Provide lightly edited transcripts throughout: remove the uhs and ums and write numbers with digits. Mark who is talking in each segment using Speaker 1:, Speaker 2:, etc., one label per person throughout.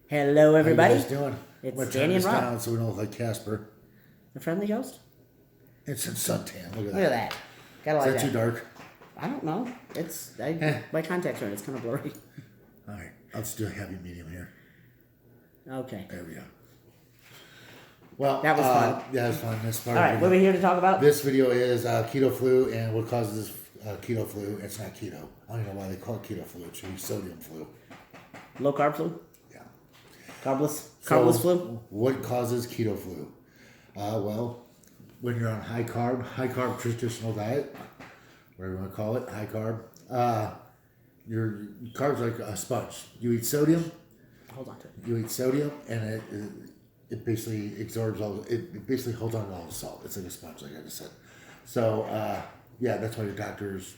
Speaker 1: Hello, everybody.
Speaker 2: How you guys doing?
Speaker 1: It's
Speaker 2: I'm gonna
Speaker 1: Dani
Speaker 2: turn
Speaker 1: and
Speaker 2: this
Speaker 1: Rob.
Speaker 2: down so we don't look like Casper.
Speaker 1: The friendly ghost.
Speaker 2: It's in suntan. Look at that.
Speaker 1: Look at that. Gotta
Speaker 2: Is
Speaker 1: like
Speaker 2: that too dark?
Speaker 1: I don't know. My contacts are in. It's kind of blurry.
Speaker 2: All right. I'll just do a heavy medium here.
Speaker 1: Okay.
Speaker 2: There we go. Well,
Speaker 1: That was fun.
Speaker 2: Yeah, it was fun. This part
Speaker 1: All right. What are we here to talk about?
Speaker 2: This video is keto flu and what causes keto flu. It's not keto. I don't even know why they call it keto flu. It should be sodium flu.
Speaker 1: Low carb flu.
Speaker 2: Yeah.
Speaker 1: Carbless flu.
Speaker 2: What causes keto flu? Well, when you're on high carb traditional diet, whatever you want to call it, high carb, your carbs are like a sponge. You eat sodium.
Speaker 1: Hold on to it.
Speaker 2: You eat sodium, and it basically absorbs all. It basically holds on to all the salt. It's like a sponge, like I just said. So yeah, that's why your doctors,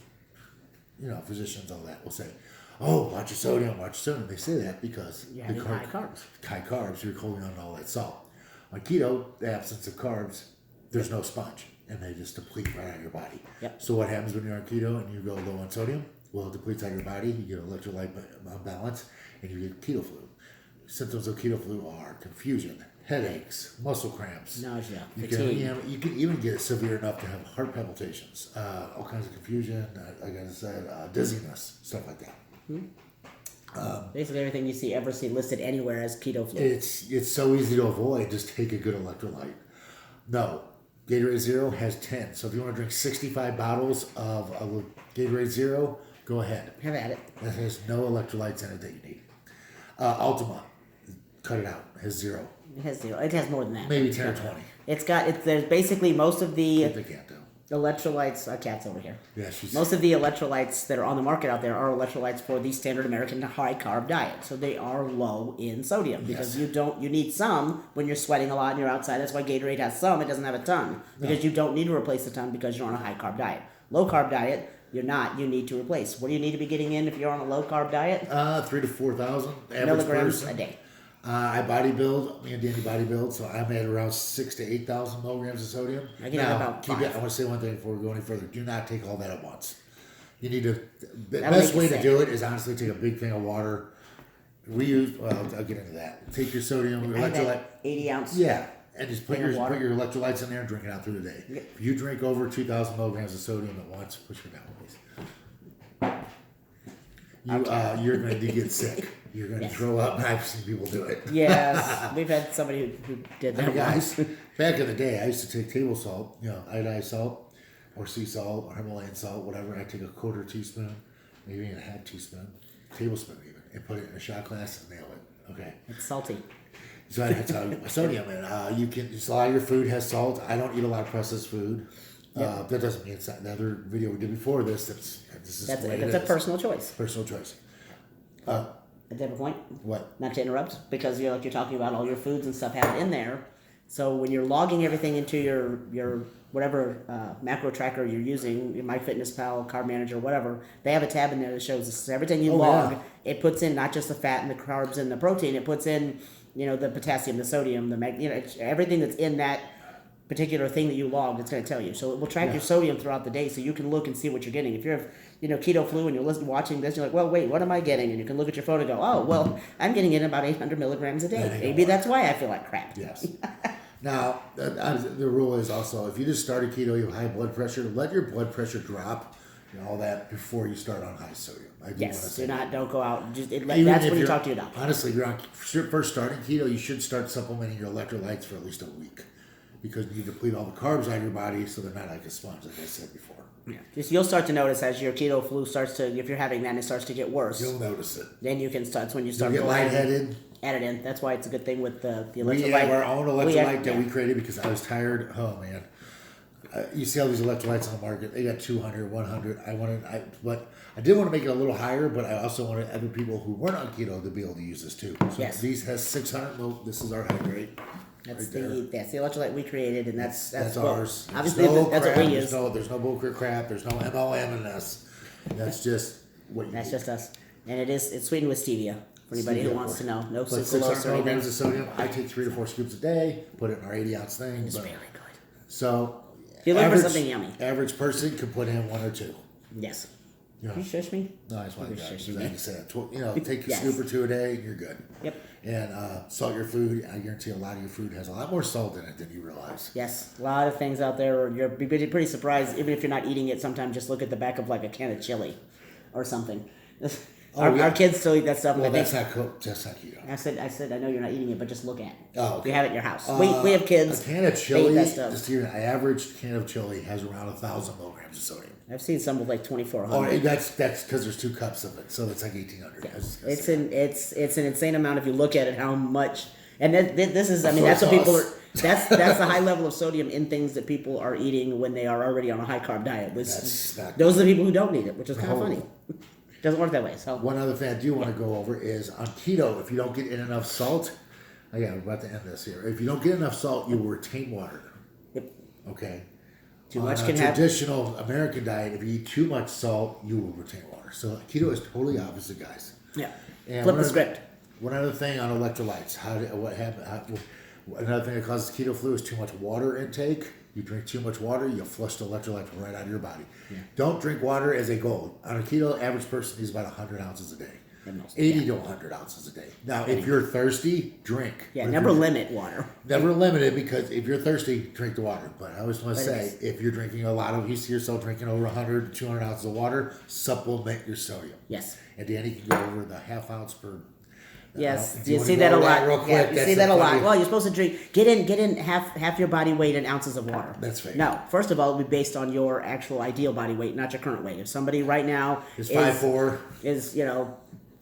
Speaker 2: physicians, all that will say, "Oh, watch your sodium, watch your sodium." They say that because
Speaker 1: High carbs.
Speaker 2: high carbs, you're holding on to all that salt. On keto, the absence of carbs, there's no sponge, and they just deplete right out of your body.
Speaker 1: Yep.
Speaker 2: So what happens when you're on keto and you go low on sodium? Well, it depletes out of your body. You get electrolyte imbalance, and you get keto flu. Symptoms of keto flu are confusion, headaches, muscle cramps,
Speaker 1: Nausea,
Speaker 2: You
Speaker 1: fatigue.
Speaker 2: you can even get severe enough to have heart palpitations, all kinds of confusion, like I said, dizziness, stuff like that.
Speaker 1: Basically everything you ever see listed anywhere as keto flu.
Speaker 2: It's so easy to avoid. Just take a good electrolyte. No, Gatorade Zero has 10. So if you want to drink 65 bottles of Gatorade Zero, go ahead.
Speaker 1: Have at it.
Speaker 2: It has no electrolytes in it that you need. Ultima, cut it out. Has 0.
Speaker 1: It has zero. It has more than that.
Speaker 2: Maybe 10 or 20.
Speaker 1: There's basically most of the
Speaker 2: They can't do.
Speaker 1: electrolytes. Our cat's over here.
Speaker 2: Yeah, she's.
Speaker 1: Most of the electrolytes that are on the market out there are electrolytes for the standard American high carb diet. So they are low in sodium because
Speaker 2: Yes.
Speaker 1: you need some when you're sweating a lot and you're outside. That's why Gatorade has some. It doesn't have a ton because you don't need to replace a ton because you're on a high carb diet. Low carb diet, you're not. You need to replace. What do you need to be getting in if you're on a low carb diet?
Speaker 2: 3,000 to 4,000 average
Speaker 1: Milligrams
Speaker 2: person.
Speaker 1: a day.
Speaker 2: I bodybuild. Me and Dani bodybuild, so I'm at around 6,000 to 8,000 milligrams of sodium.
Speaker 1: I get about
Speaker 2: keep
Speaker 1: 5.
Speaker 2: it. I want to say one thing before we go any further. Do not take all that at once. You need to. The
Speaker 1: That'll
Speaker 2: best
Speaker 1: make you
Speaker 2: way to
Speaker 1: sick.
Speaker 2: do it is honestly take a big thing of water. I'll get into that. Take your sodium, your
Speaker 1: I have
Speaker 2: electrolyte.
Speaker 1: that 80 ounce.
Speaker 2: Yeah, and just put
Speaker 1: Thing of water.
Speaker 2: your electrolytes in there and drink it out through the day.
Speaker 1: Yep.
Speaker 2: If you drink over 2,000 milligrams of sodium at once, push it down, please. You're going to get sick. You're going to throw up. I've seen people do it.
Speaker 1: Yes, we've had somebody who did that
Speaker 2: Guys,
Speaker 1: once.
Speaker 2: back in the day, I used to take table salt, iodized salt, or sea salt, or Himalayan salt, whatever. I take a quarter teaspoon, maybe even a half teaspoon, tablespoon even, and put it in a shot glass and nail it. Okay.
Speaker 1: It's salty.
Speaker 2: So that's how sodium, and you can. Just a lot of your food has salt. I don't eat a lot of processed food. That doesn't mean it's not. The other video we did before this. This is
Speaker 1: That's
Speaker 2: the way
Speaker 1: a
Speaker 2: it is.
Speaker 1: personal choice.
Speaker 2: Personal choice.
Speaker 1: A different point.
Speaker 2: What?
Speaker 1: Not to interrupt, because you're talking about all your foods and stuff have it in there. So when you're logging everything into your whatever macro tracker you're using, your MyFitnessPal, Carb Manager, whatever, they have a tab in there that shows this. Everything you log.
Speaker 2: Yeah.
Speaker 1: It puts in not just the fat and the carbs and the protein. It puts in the potassium, the sodium, the everything that's in that particular thing that you logged. It's going to tell you. So it will track your sodium throughout the day, so you can look and see what you're getting. If you're keto flu and you're watching this, you're like, well, wait, what am I getting? And you can look at your phone and go, oh, well, I'm getting in about 800 milligrams a day. Maybe that's why I feel like crap.
Speaker 2: Yes. Now, the rule is also if you just started keto, you have high blood pressure. Let your blood pressure drop and all that before you start on high sodium. I do want to say
Speaker 1: Don't go out.
Speaker 2: Even
Speaker 1: That's
Speaker 2: if
Speaker 1: when you
Speaker 2: you're-
Speaker 1: talk to your doctor.
Speaker 2: Honestly, if you're first starting keto, you should start supplementing your electrolytes for at least a week because you deplete all the carbs out of your body so they're not like a sponge, like I said before.
Speaker 1: Yeah. You'll start to notice as your keto flu starts to, if you're having that and it starts to get worse,
Speaker 2: You'll notice it.
Speaker 1: then you can start. That's when you start
Speaker 2: You'll get
Speaker 1: going
Speaker 2: lightheaded.
Speaker 1: add it in. That's why it's a good thing with the electrolyte.
Speaker 2: We have our own electrolyte that
Speaker 1: yeah.
Speaker 2: we created because I was tired. Oh man, you see all these electrolytes on the market. They got 200, 100. But I did want to make it a little higher, but I also wanted other people who weren't on keto to be able to use this too. So
Speaker 1: Yes.
Speaker 2: these has 600 mil. This is our hydrate.
Speaker 1: That's
Speaker 2: right
Speaker 1: that's the electrolyte we created, and that's
Speaker 2: ours. There's
Speaker 1: Obviously,
Speaker 2: no
Speaker 1: that's
Speaker 2: crap,
Speaker 1: what we use.
Speaker 2: There's no bullcrap crap. There's no MLM in this. That's just what you
Speaker 1: That's
Speaker 2: need.
Speaker 1: just us, and it's sweetened with stevia. For anybody who
Speaker 2: Stevia,
Speaker 1: wants
Speaker 2: of
Speaker 1: to know, no
Speaker 2: But
Speaker 1: sucralose
Speaker 2: 600
Speaker 1: or anything.
Speaker 2: milligrams of sodium. I take 3 to 4 scoops a day. Put it in our 80-ounce thing.
Speaker 1: It's
Speaker 2: but-
Speaker 1: very good.
Speaker 2: So
Speaker 1: If you're looking for something yummy.
Speaker 2: Average person could put in 1 or 2.
Speaker 1: Yes.
Speaker 2: You know?
Speaker 1: You shush me?
Speaker 2: No, I just want to
Speaker 1: Shush
Speaker 2: go.
Speaker 1: me.
Speaker 2: Like you said, take a
Speaker 1: Yes.
Speaker 2: scoop or two a day, and you're good.
Speaker 1: Yep.
Speaker 2: And salt your food. I guarantee a lot of your food has a lot more salt in it than you realize.
Speaker 1: Yes, a lot of things out there. Or you're pretty surprised, even if you're not eating it. Sometimes just look at the back of like a can of chili, or something. Our kids still eat that stuff.
Speaker 2: Well,
Speaker 1: and I
Speaker 2: that's
Speaker 1: think,
Speaker 2: not cool. That's not keto.
Speaker 1: I said, I know you're not eating it, but just look at it.
Speaker 2: Oh, okay.
Speaker 1: You have it in your house. We have kids.
Speaker 2: A can of
Speaker 1: they eat
Speaker 2: chili,
Speaker 1: that stuff.
Speaker 2: just here, an average can of chili has around 1,000 milligrams of sodium.
Speaker 1: I've seen some with like 2,400.
Speaker 2: Oh, that's because there's 2 cups of it, so it's like 1,800.
Speaker 1: Yeah. It's an insane amount if you look at it. How much? And this is, I mean, that's what people are. That's the high level of sodium in things that people are eating when they are already on a high carb diet. Those are the people who don't need it, which is kind of funny. Doesn't work that way. So
Speaker 2: one other thing I do want to go over is on keto, if you don't get in enough salt, I'm about to end this here. If you don't get enough salt, you will retain water.
Speaker 1: Yep.
Speaker 2: Okay.
Speaker 1: Too much
Speaker 2: on
Speaker 1: can
Speaker 2: a
Speaker 1: have.
Speaker 2: traditional American diet, if you eat too much salt, you will retain water. So keto is totally opposite, guys.
Speaker 1: Yeah.
Speaker 2: And
Speaker 1: Flip the script.
Speaker 2: One other thing on electrolytes. What happened? Another thing that causes keto flu is too much water intake. You drink too much water, you'll flush the electrolytes right out of your body. Yeah. Don't drink water as a goal. On a keto, average person needs about 100 ounces a day. 80 to 100 ounces a day. Now, if you're thirsty, drink.
Speaker 1: Yeah, never limit water.
Speaker 2: Never limit it, because if you're thirsty, drink the water. But I always want to say, if you're drinking a lot of, you see yourself drinking over 100 to 200 ounces of water, supplement your sodium.
Speaker 1: Yes.
Speaker 2: And Dani can go over the half ounce per.
Speaker 1: Yes, you see that a lot.
Speaker 2: Real quick?
Speaker 1: Yeah, you see that a lot. Well, you're supposed to drink. Get in half your body weight in ounces of water.
Speaker 2: That's fake.
Speaker 1: No, first of all, it'll be based on your actual ideal body weight, not your current weight. If somebody right now
Speaker 2: is 5'4",
Speaker 1: is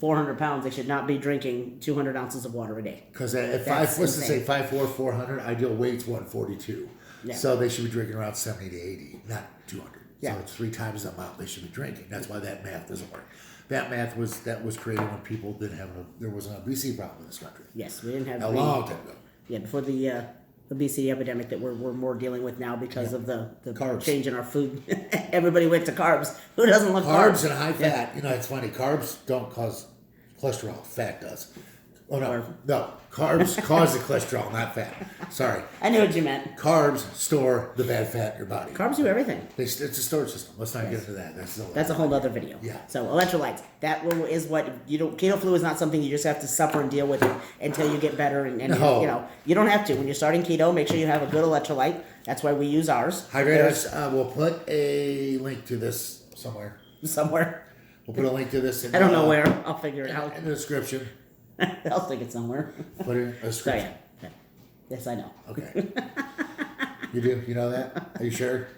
Speaker 1: 400 pounds, they should not be drinking 200 ounces of water a day.
Speaker 2: Because at let's say 5'4", 400, ideal weight's 142. Yeah. So they should be drinking around 70 to 80, not 200. Yeah. So it's 3 times the amount they should be drinking. That's why that math doesn't work. That math was created when people didn't have there was an obesity problem in this country.
Speaker 1: Yes, we didn't have
Speaker 2: a long time ago.
Speaker 1: Yeah, before the obesity epidemic that we're more dealing with now because of the carbs. Change in our food. Everybody went to carbs. Who doesn't love carbs?
Speaker 2: Carbs and high fat. Yeah. It's funny. Carbs don't cause cholesterol. Fat does. Oh no. Carbs cause the cholesterol, not fat. Sorry.
Speaker 1: I knew what you meant.
Speaker 2: Carbs store the bad fat in your body.
Speaker 1: Carbs do everything.
Speaker 2: It's a storage system. Let's not get into that.
Speaker 1: That's a whole other video.
Speaker 2: Yeah.
Speaker 1: So electrolytes. That is what you don't. Keto flu is not something you just have to suffer and deal with it until you get better. And
Speaker 2: no.
Speaker 1: You don't have to. When you're starting keto, make sure you have a good electrolyte. That's why we use ours.
Speaker 2: Hydrators. We'll put a link to this somewhere. We'll put a link to this.
Speaker 1: I don't know where. I'll figure it out
Speaker 2: in the description.
Speaker 1: I'll stick it somewhere.
Speaker 2: Put it in a description.
Speaker 1: So, yeah. Yes, I know.
Speaker 2: Okay. You do? You know that? Are you sure?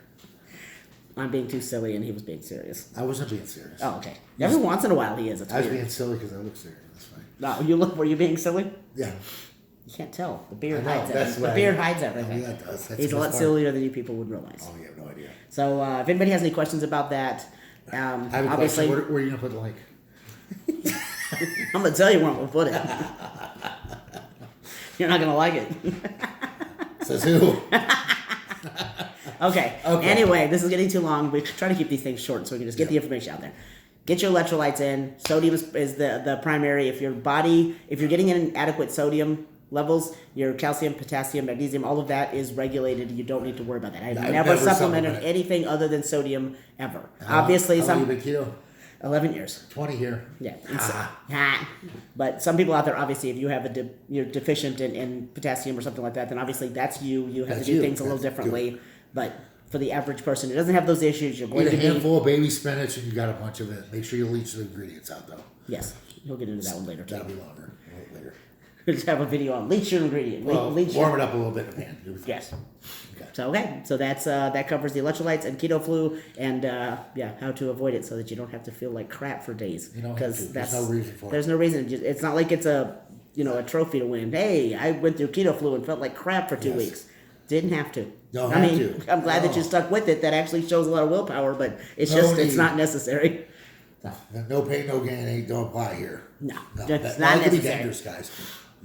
Speaker 1: I'm being too silly, and he was being serious.
Speaker 2: I wasn't being serious.
Speaker 1: Oh, okay. Every once in a while, he is.
Speaker 2: I was being silly because I look serious. That's fine.
Speaker 1: No, were you being silly?
Speaker 2: Yeah.
Speaker 1: You can't tell. The beard hides everything. The beard hides everything.
Speaker 2: Yeah, it does.
Speaker 1: He's a lot sillier than you people would realize.
Speaker 2: Oh, you have no idea.
Speaker 1: So, if anybody has any questions about that,
Speaker 2: I have a question. Where are you going to put the link?
Speaker 1: I'm going to tell you where I'm going to put it. You're not going to like it.
Speaker 2: Says who?
Speaker 1: Okay. Anyway, this is getting too long. We try to keep these things short so we can just get the information out there. Get your electrolytes in. Sodium is the primary. If you're getting in adequate sodium levels, your calcium, potassium, magnesium, all of that is regulated. You don't need to worry about that. I've never supplemented anything other than sodium ever. Obviously,
Speaker 2: how long have you been keto?
Speaker 1: 11 years.
Speaker 2: 20 here.
Speaker 1: Yeah. But some people out there, obviously, if you have you're deficient in potassium or something like that, then obviously that's you. You have to do things a little differently. Good. But for the average person who doesn't have those issues, you're going to
Speaker 2: eat a handful of baby spinach and you got a bunch of it. Make sure you leach the ingredients out, though.
Speaker 1: Yes. We'll get into that one later, too.
Speaker 2: That'll be longer. Later.
Speaker 1: We'll just have a video on leach your ingredient.
Speaker 2: Warm it up a little bit in the pan.
Speaker 1: Yes. Okay. So that's that covers the electrolytes and keto flu and how to avoid it so that you don't have to feel like crap for days.
Speaker 2: Because there's no reason for it.
Speaker 1: There's no reason. It's not like it's a trophy to win. Hey, I went through keto flu and felt like crap for 2 weeks. Didn't have to. I'm glad that you stuck with it. That actually shows a lot of willpower, but it's not necessary.
Speaker 2: No pain, no gain. Don't apply here.
Speaker 1: No,
Speaker 2: it's
Speaker 1: not necessary.
Speaker 2: It can be dangerous, guys.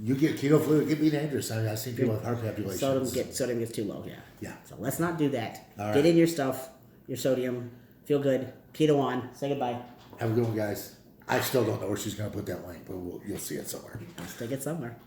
Speaker 2: You get keto flu, it can be dangerous. I've seen people with heart palpitations.
Speaker 1: Sodium gets too low,
Speaker 2: Yeah.
Speaker 1: So let's not do that.
Speaker 2: All
Speaker 1: Get in your stuff, your sodium, feel good, keto on, say goodbye.
Speaker 2: Have a good one, guys. I still don't know where she's going to put that link, but you'll see it somewhere.
Speaker 1: I'll stick it somewhere.